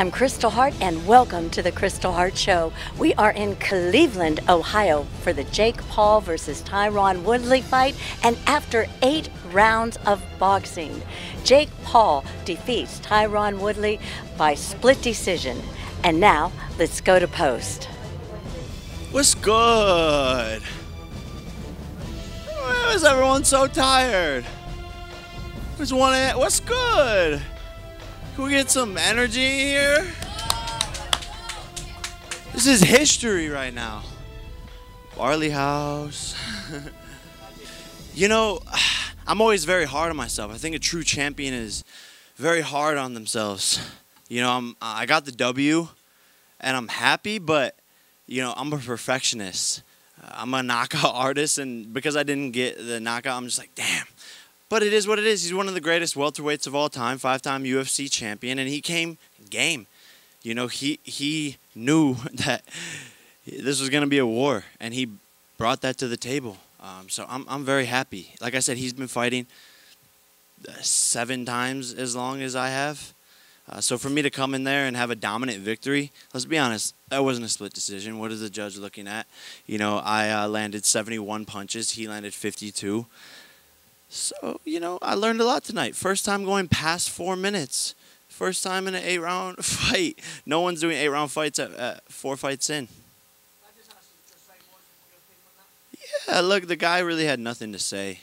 I'm Kristal Hart, and welcome to the Kristal Hart Show. We are in Cleveland, Ohio for the Jake Paul versus Tyron Woodley fight, and after 8 rounds of boxing, Jake Paul defeats Tyron Woodley by split decision. And now, let's go to post. What's good? Why is everyone so tired? What's good? Can we get some energy here? This is history right now. Barley House. You know, I'm always very hard on myself. I think a true champion is very hard on themselves. You know, I got the W, and I'm happy, but, you know, I'm a perfectionist. I'm a knockout artist, and because I didn't get the knockout, I'm just like, damn. But it is what it is. He's one of the greatest welterweights of all time, 5-time UFC champion, and he came game. You know, he knew that this was going to be a war, and he brought that to the table. So I'm very happy. Like I said, he's been fighting 7 times as long as I have. So for me to come in there and have a dominant victory, let's be honest, that wasn't a split decision. What is the judge looking at? You know, I landed 71 punches. He landed 52. So, you know, I learned a lot tonight. First time going past 4 minutes. First time in an 8-round fight. No one's doing 8-round fights at 4 fights in. Yeah, look, the guy really had nothing to say.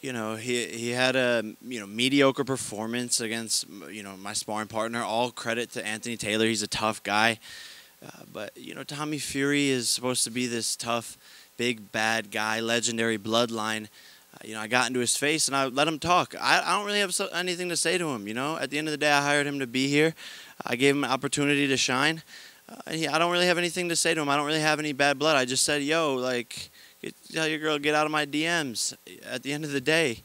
You know, he had a, you know, mediocre performance against, you know, my sparring partner. All credit to Anthony Taylor. He's a tough guy. But, you know, Tommy Fury is supposed to be this tough, big, bad guy, legendary bloodline. You know, I got into his face and I let him talk. I don't really have anything to say to him, you know. At the end of the day, I hired him to be here. I gave him an opportunity to shine. I don't really have anything to say to him. I don't really have any bad blood. I just said, yo, like, tell your girl, get out of my DMs. At the end of the day,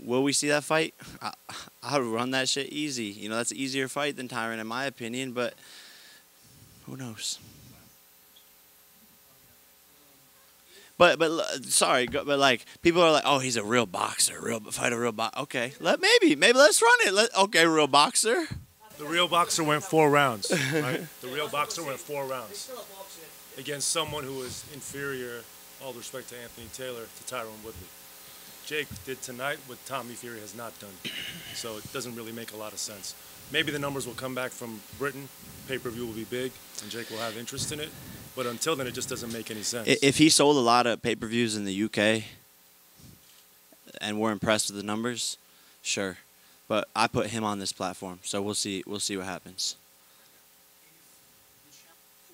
will we see that fight? I'll run that shit easy. You know, that's an easier fight than Tyron, in my opinion, but who knows? But sorry, but like people are like, oh, he's a real boxer, fight a real boxer. Okay, maybe let's run it. Okay, real boxer. The real boxer went 4 rounds, right? The real boxer went 4 rounds against someone who was inferior, all due respect to Anthony Taylor, to Tyron Woodley. Jake did tonight what Tommy Fury has not done, so it doesn't really make a lot of sense. Maybe the numbers will come back from Britain. Pay-per-view will be big, and Jake will have interest in it. But until then, it just doesn't make any sense. If he sold a lot of pay-per-views in the UK and we're impressed with the numbers, sure. But I put him on this platform, so we'll see what happens.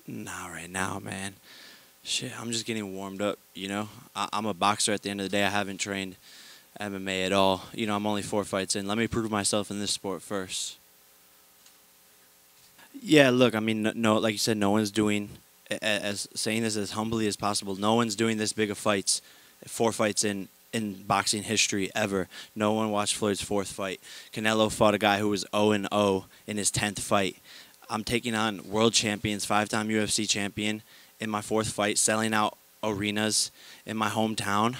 Not right now, man. Shit, I'm just getting warmed up, you know. I'm a boxer at the end of the day. I haven't trained MMA at all. You know, I'm only 4 fights in. Let me prove myself in this sport first. Yeah, look, I mean, no, like you said, no one's doing, as saying this as humbly as possible, no one's doing this big of fights, 4 fights in boxing history ever. No one watched Floyd's 4th fight. Canelo fought a guy who was 0-0 in his 10th fight. I'm taking on world champions, 5-time UFC champion in my 4th fight, selling out arenas in my hometown.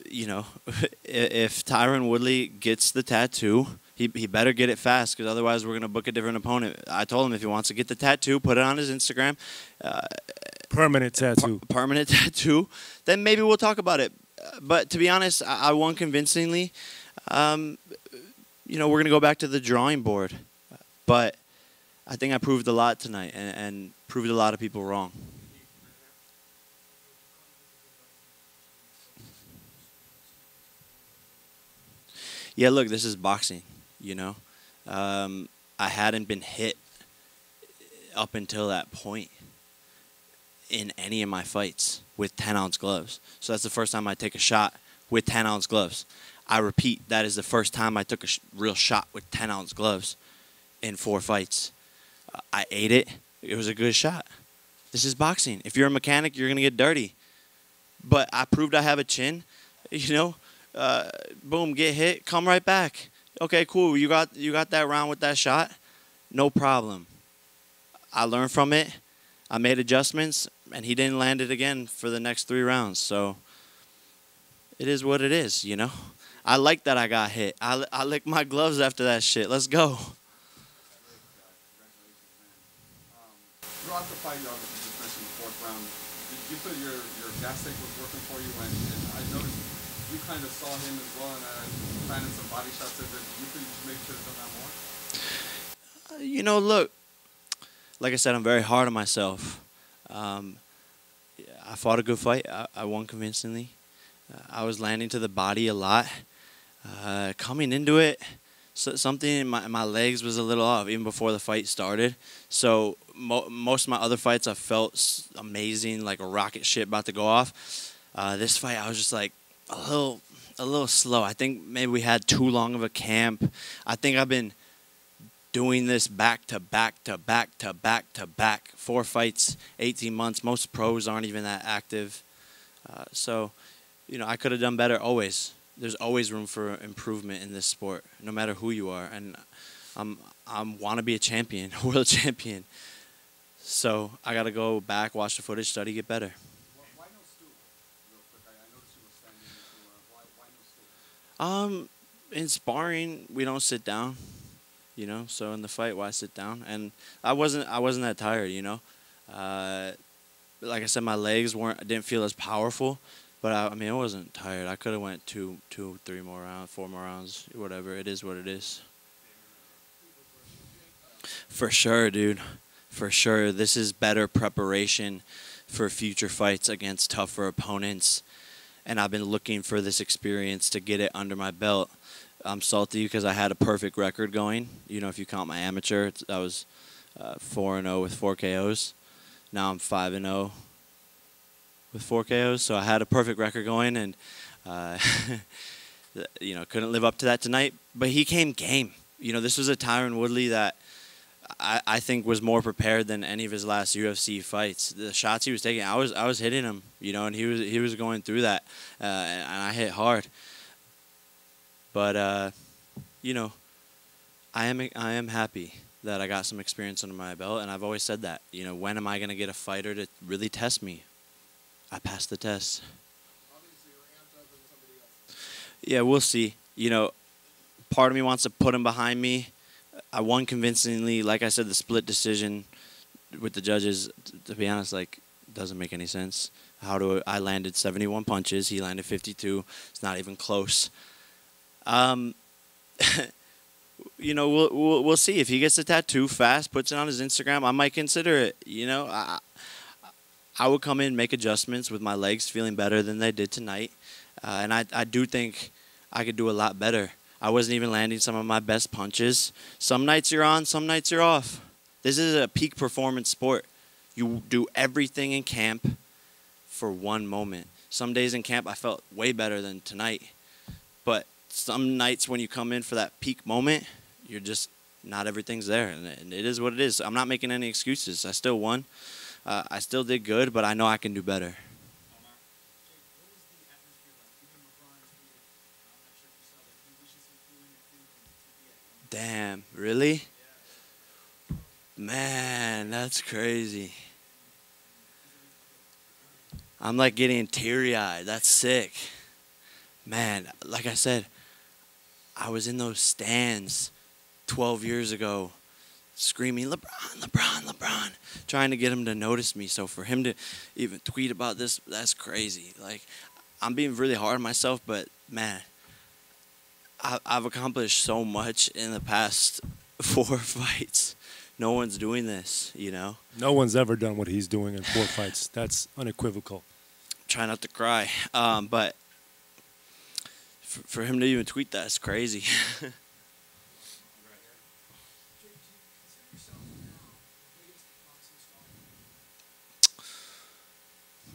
You know, if Tyron Woodley gets the tattoo, he better get it fast, because otherwise we're going to book a different opponent. I told him if he wants to get the tattoo, put it on his Instagram. Permanent tattoo. Permanent tattoo. Then maybe we'll talk about it. But to be honest, I won convincingly. You know, we're going to go back to the drawing board. But I think I proved a lot tonight and proved a lot of people wrong. Yeah, look, this is boxing, you know. I hadn't been hit up until that point in any of my fights with 10-ounce gloves. So that's the first time I take a shot with 10-ounce gloves. I repeat, that is the first time I took a real shot with 10-ounce gloves in 4 fights. I ate it. It was a good shot. This is boxing. If you're a mechanic, you're going to get dirty. But I proved I have a chin, you know. Boom, get hit, come right back. Okay, cool. You got that round with that shot. No problem. I learned from it. I made adjustments, and he didn't land it again for the next 3 rounds. So it is what it is, you know. I like that I got hit. I licked my gloves after that shit. Let's go. Throughout the fight, you obviously just mentioned the fourth round. Did you feel your gas tank was working for you? And I noticed you kind of saw him as well and planted some body shots. Did you feel you maybe should have done that more? You know, look, like I said, I'm very hard on myself. I fought a good fight. I won convincingly. I was landing to the body a lot. Coming into it, something in my legs was a little off even before the fight started. So most of my other fights I felt amazing, like a rocket ship about to go off. This fight I was just like a little slow. I think maybe we had too long of a camp. I think I've been doing this back to back to back to back to back. 4 fights, 18 months. Most pros aren't even that active. So, you know, I could have done better always. There's always room for improvement in this sport, no matter who you are. And I want to be a champion, a world champion. So I got to go back, watch the footage, study, get better. Why no stool? Real quick, I noticed you were standing. Why no stool? In sparring, we don't sit down, you know. So in the fight, why sit down? And I wasn't that tired, you know. Like I said, my legs didn't feel as powerful, but I mean, I wasn't tired. I could have went 2, 3 more rounds, 4 more rounds, whatever. It is what it is. For sure, dude. For sure. This is better preparation for future fights against tougher opponents. And I've been looking for this experience to get it under my belt. I'm salty because I had a perfect record going. You know, if you count my amateur, I was 4-0 with 4 KOs. Now I'm 5-0 with 4 KOs. So I had a perfect record going, and you know, couldn't live up to that tonight. But he came game. You know, this was a Tyron Woodley that I think was more prepared than any of his last UFC fights. The shots he was taking, I was hitting him, you know, and he was going through that, and I hit hard. But you know, I am happy that I got some experience under my belt, and I've always said that. You know, when am I gonna get a fighter to really test me? I passed the test. Obviously, you're amped up than somebody else. Yeah, we'll see. You know, part of me wants to put him behind me. I won convincingly. Like I said, the split decision with the judges, to be honest, like, doesn't make any sense. I landed 71 punches. He landed 52. It's not even close. You know, we'll see. If he gets the tattoo fast, puts it on his Instagram, I might consider it. You know, I would come in, make adjustments with my legs feeling better than they did tonight. And I do think I could do a lot better. I wasn't even landing some of my best punches. Some nights you're on, some nights you're off. This is a peak performance sport. You do everything in camp for one moment. Some days in camp I felt way better than tonight. But some nights when you come in for that peak moment, you're just, not everything's there. And it is what it is. I'm not making any excuses. I still won. I still did good, but I know I can do better. Damn, really? Man, that's crazy. I'm like getting teary-eyed. That's sick. Man, like I said, I was in those stands 12 years ago screaming, LeBron, LeBron, LeBron, trying to get him to notice me. So for him to even tweet about this, that's crazy. Like, I'm being really hard on myself, but man, I've accomplished so much in the past 4 fights. No one's doing this, you know? No one's ever done what he's doing in 4 fights. That's unequivocal. Try not to cry. But for him to even tweet that is crazy.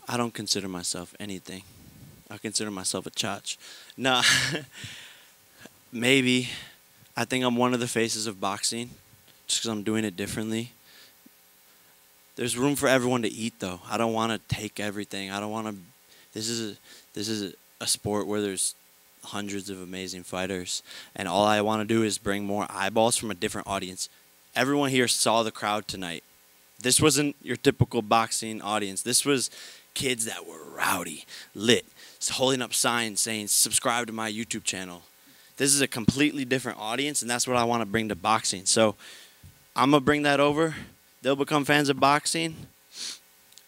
I don't consider myself anything. I consider myself a chotch. Nah. Maybe. I think I'm one of the faces of boxing just because I'm doing it differently. There's room for everyone to eat, though. I don't want to take everything. I don't want to. This is a sport where there's hundreds of amazing fighters, and all I want to do is bring more eyeballs from a different audience. Everyone here saw the crowd tonight. This wasn't your typical boxing audience. This was kids that were rowdy, lit, holding up signs saying subscribe to my YouTube channel. This is a completely different audience, and that's what I want to bring to boxing. So I'm going to bring that over. They'll become fans of boxing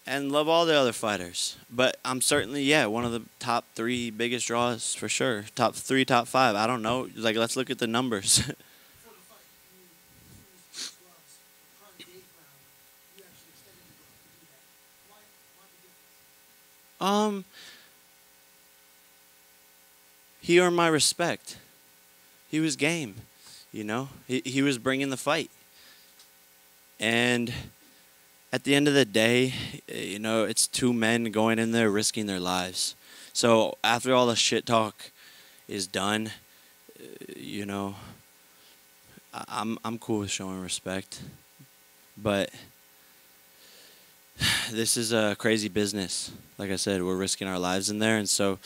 and love all the other fighters. But I'm certainly, yeah, one of the top 3 biggest draws for sure. Top 3, top 5. I don't know. Like, let's look at the numbers. He earned my respect. He was game, you know. He was bringing the fight. And at the end of the day, you know, it's 2 men going in there risking their lives. So after all the shit talk is done, you know, I'm cool with showing respect. But this is a crazy business. Like I said, we're risking our lives in there, and so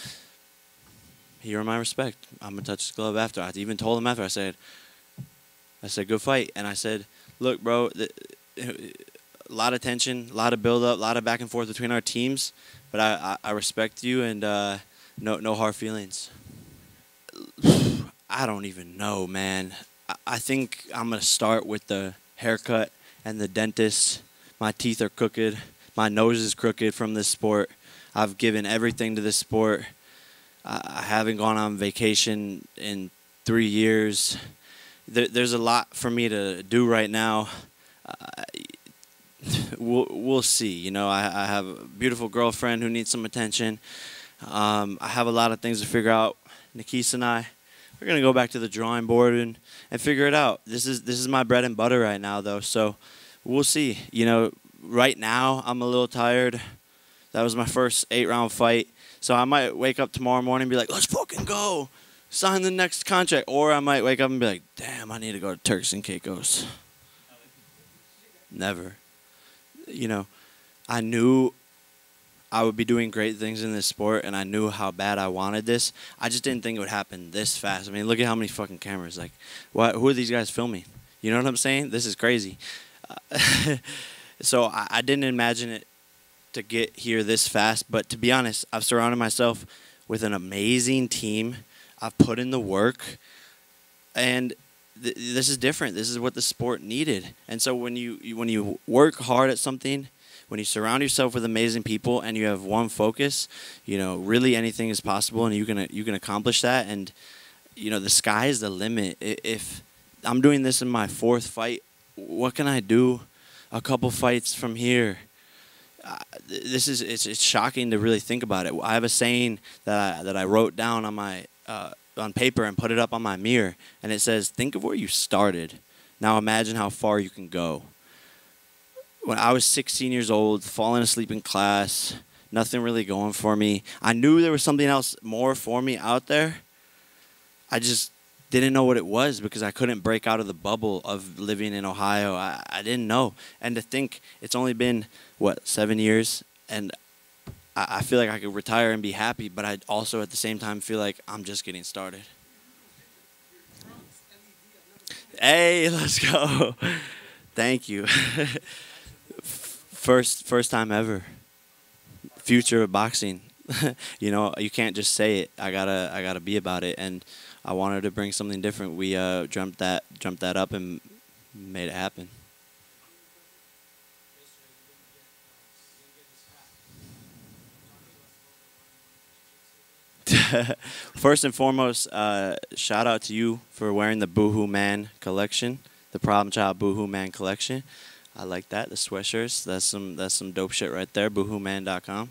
he earned my respect. I'm gonna touch his glove after. I even told him after. I said, good fight. And I said, look, bro, a lot of tension, a lot of build up, a lot of back and forth between our teams, but I respect you, and no hard feelings. I don't even know, man. I think I'm gonna start with the haircut and the dentist. My teeth are crooked. My nose is crooked from this sport. I've given everything to this sport. I haven't gone on vacation in 3 years. There's a lot for me to do right now. We'll see. You know, I have a beautiful girlfriend who needs some attention. I have a lot of things to figure out. Nikisa and I, we're gonna go back to the drawing board and figure it out. This is my bread and butter right now, though. So we'll see. You know, right now I'm a little tired. That was my first 8-round fight. So I might wake up tomorrow morning and be like, let's fucking go. Sign the next contract. Or I might wake up and be like, damn, I need to go to Turks and Caicos. Never. You know, I knew I would be doing great things in this sport, and I knew how bad I wanted this. I just didn't think it would happen this fast. I mean, look at how many fucking cameras. Like, who are these guys filming? You know what I'm saying? This is crazy. So I didn't imagine it to get here this fast. But to be honest, I've surrounded myself with an amazing team. I've put in the work, and this is different. This is what the sport needed. And so when you work hard at something, when you surround yourself with amazing people and you have one focus, you know, really anything is possible, and you can accomplish that. And you know, the sky is the limit. If I'm doing this in my 4th fight, what can I do a couple fights from here? It's shocking to really think about it. I have a saying that I wrote down on my on paper and put it up on my mirror, and it says, think of where you started. Now imagine how far you can go. When I was 16 years old, falling asleep in class, nothing really going for me. I knew there was something else more for me out there. I just didn't know what it was because I couldn't break out of the bubble of living in Ohio. I didn't know. And to think it's only been, 7 years, and I feel like I could retire and be happy, but I also at the same time feel like I'm just getting started. Hey, let's go. Thank you. First time ever. Future of boxing. You know, you can't just say it. I gotta be about it, and I wanted to bring something different. We jumped that up and made it happen. First and foremost, shout out to you for wearing the Boohoo Man collection, the Problem Child Boohoo Man collection. I like that. The sweatshirts. That's some dope shit right there. BoohooMan.com.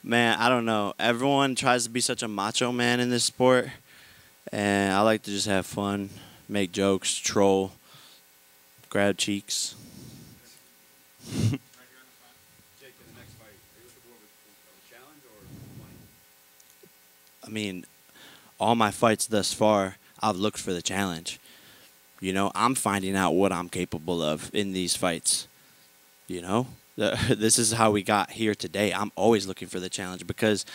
Man, I don't know. Everyone tries to be such a macho man in this sport, and I like to just have fun, make jokes, troll, grab cheeks. I mean, all my fights thus far, I've looked for the challenge. You know, I'm finding out what I'm capable of in these fights. You know, this is how we got here today. I'm always looking for the challenge because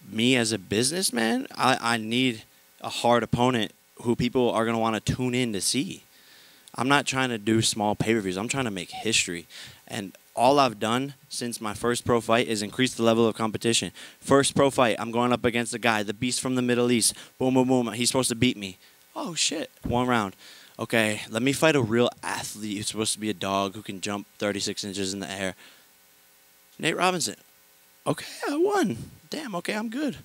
me as a businessman, I need a hard opponent who people are going to want to tune in to see. I'm not trying to do small pay-per-views. I'm trying to make history. And all I've done since my first pro fight is increase the level of competition. First pro fight, I'm going up against a guy, the beast from the Middle East. Boom, boom, boom. He's supposed to beat me. Oh, shit. 1 round. Okay, let me fight a real athlete who's supposed to be a dog who can jump 36 inches in the air. Nate Robinson. Okay, I won. Damn, okay, I'm good.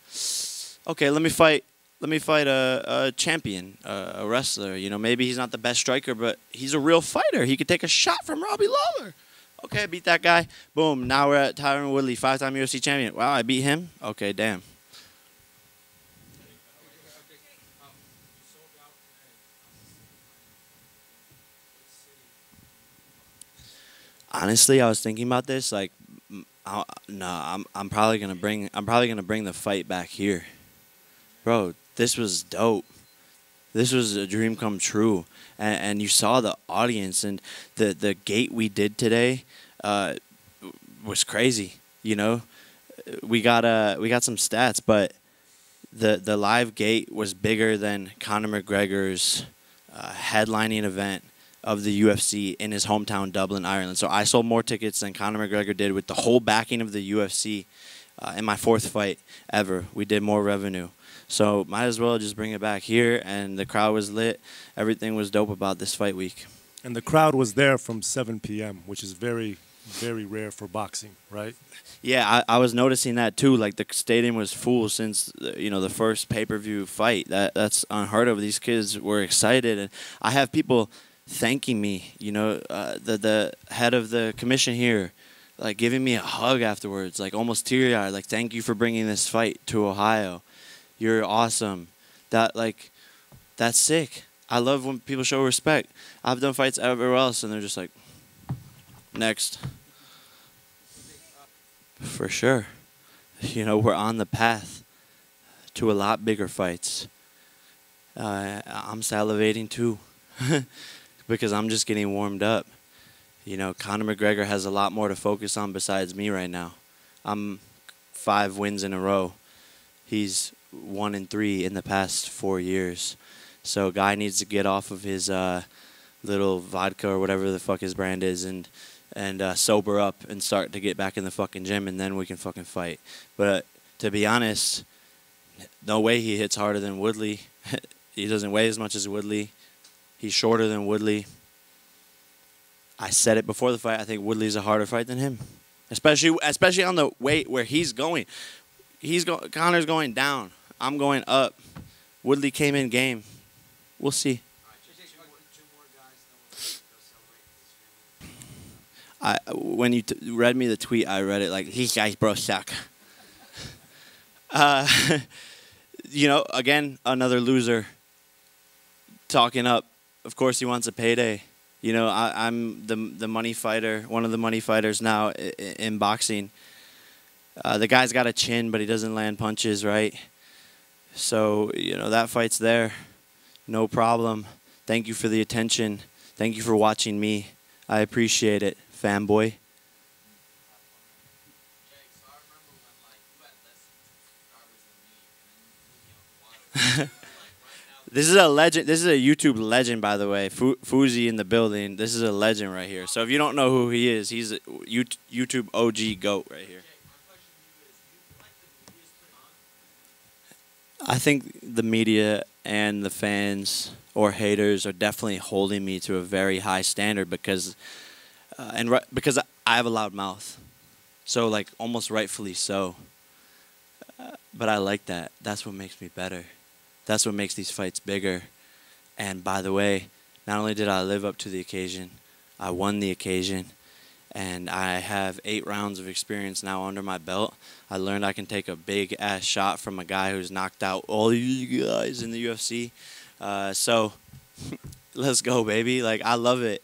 Okay, let me fight a champion, a wrestler. You know, maybe he's not the best striker, but he's a real fighter. He could take a shot from Robbie Lawler. Okay, I beat that guy. Boom, now we're at Tyron Woodley, 5-time UFC champion. Wow, I beat him? Okay, damn. Honestly, I was thinking about this. Like, I'm probably gonna bring the fight back here, bro. This was dope. This was a dream come true, and you saw the audience and the gate we did today was crazy. You know, we got some stats, but the live gate was bigger than Conor McGregor's headlining event of the UFC in his hometown, Dublin, Ireland. So I sold more tickets than Conor McGregor did with the whole backing of the UFC in my 4th fight ever. We did more revenue. So might as well just bring it back here, and the crowd was lit. Everything was dope about this fight week. And the crowd was there from 7 p.m., which is very, very rare for boxing, right? Yeah, I was noticing that too. Like, the stadium was full since the first pay-per-view fight. That's unheard of. These kids were excited, and I have people thanking me, the head of the commission here, like, giving me a hug afterwards, like, almost teary-eyed, like, thank you for bringing this fight to Ohio. You're awesome. That's sick. I love when people show respect. I've done fights everywhere else, and they're just like, next. For sure. We're on the path to a lot bigger fights. I'm salivating too. Because I'm just getting warmed up. Conor McGregor has a lot more to focus on besides me right now. I'm 5 wins in a row. He's 1-3 in the past 4 years. So guy needs to get off of his little vodka or whatever the fuck his brand is and sober up and start to get back in the fucking gym, and then we can fucking fight. But to be honest, no way he hits harder than Woodley. He doesn't weigh as much as Woodley. He's shorter than Woodley. I said it before the fight. I think Woodley's a harder fight than him, especially on the weight where he's going. Conor's going down. I'm going up. Woodley came in game. We'll see. When you read me the tweet, I read it like, these guys bro suck. Again, another loser talking up. Of course, he wants a payday. I'm the money fighter, one of the money fighters now in boxing. The guy's got a chin, but he doesn't land punches, right? So, that fight's there. No problem. Thank you for the attention. Thank you for watching me. I appreciate it, fanboy. This is a legend. This is a YouTube legend, by the way. Fuzi in the building. This is a legend right here. So if you don't know who he is, he's a YouTube OG GOAT right here. I think the media and the fans or haters are definitely holding me to a very high standard because I have a loud mouth. So, like, almost rightfully so. But I like that. That's what makes me better. That's what makes these fights bigger. And by the way, not only did I live up to the occasion, I won the occasion. And I have 8 rounds of experience now under my belt. I learned I can take a big-ass shot from a guy who's knocked out all you guys in the UFC. So, let's go, baby. Like, I love it.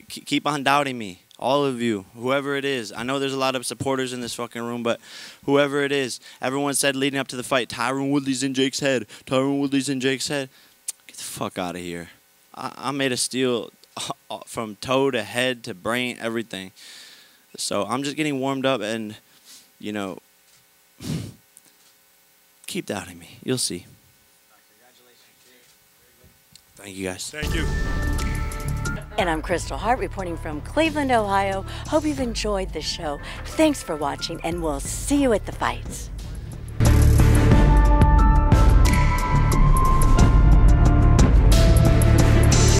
Keep on doubting me. All of you, whoever it is. I know there's a lot of supporters in this fucking room, but whoever it is, everyone said leading up to the fight, Tyron Woodley's in Jake's head. Tyron Woodley's in Jake's head. Get the fuck out of here. I'm made of steel from toe to head to brain, everything. So I'm just getting warmed up and, keep doubting me. You'll see. Thank you, guys. Thank you. And I'm Kristal Hart reporting from Cleveland, Ohio. Hope you've enjoyed the show. Thanks for watching, and we'll see you at the fights.